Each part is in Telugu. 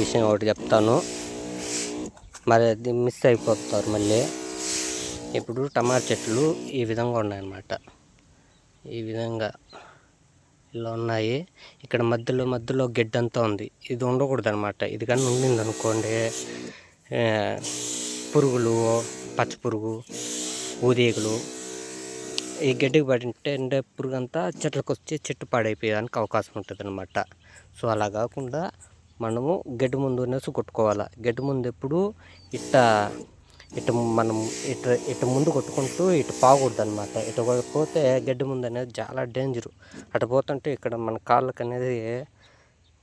విషయం ఒకటి చెప్తాను, మరి అది మిస్ అయిపోతారు మళ్ళీ. ఇప్పుడు టమాటా చెట్లు ఈ విధంగా ఉన్నాయన్నమాట. ఈ విధంగా ఇలా ఉన్నాయి. ఇక్కడ మధ్యలో గడ్డంతా ఉంది. ఇది ఉండకూడదు అనమాట. ఇది కానీ ఉండింది అనుకోండి, పురుగులు, పచ్చ పురుగు, ఊదేగులు ఈ గడ్డికి పడింటే పురుగు అంతా చెట్లకు వచ్చి చెట్టు పాడైపోయేదానికి అవకాశం ఉంటుంది అనమాట. సో అలా కాకుండా మనము గడ్డి ముందు అనేసి కొట్టుకోవాలి. గడ్డి ముందు ఎప్పుడు ఇటు మనం ఇటు ముందు కొట్టుకుంటూ ఇటు పోకూడదు అనమాట. ఇటు పోతే గడ్డి ముందు అనేది చాలా డేంజరు. అటు పోతుంటే ఇక్కడ మన కాళ్ళకి అనేది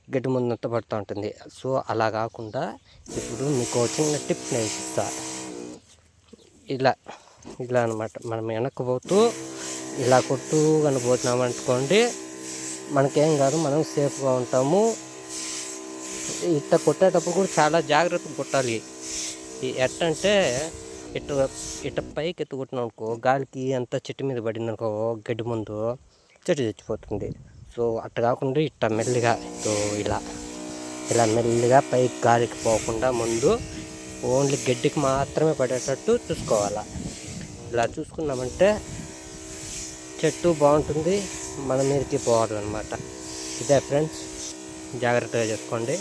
గడ్డి ముందు అంతా పడుతూ ఉంటుంది. సో అలా కాకుండా ఇప్పుడు మీకు చిన్న టిప్ నేను ఇస్తా. ఇలా అనమాట. మనం వెనక్కి పోతూ ఇలా కొట్టు కనిపోతున్నామనుకోండి, మనకేం కాదు, మనం సేఫ్గా ఉంటాము. ఇట్ట కొట్టేటప్పుడు కూడా చాలా జాగ్రత్తగా కొట్టాలి. ఎట్టంటే ఇట్ట పైకి ఎత్తు కొట్టినాం అనుకో, గాలికి అంతా చెట్టు మీద పడింది అనుకో, గడ్డి ముందు చెట్టు చచ్చిపోతుంది. సో అట్ట కాకుండా ఇట్ట మెల్లిగా ఇలా మెల్లిగా పైకి గాలికి పోకుండా ముందు ఓన్లీ గడ్డికి మాత్రమే పడేటట్టు చూసుకోవాలి. ఇలా చూసుకున్నామంటే చెట్టు బాగుంటుంది, మన మీదకి పోవాలి అనమాట. ఇదే ఫ్రెండ్స్, జాగ్రత్తగా చేసుకోండి.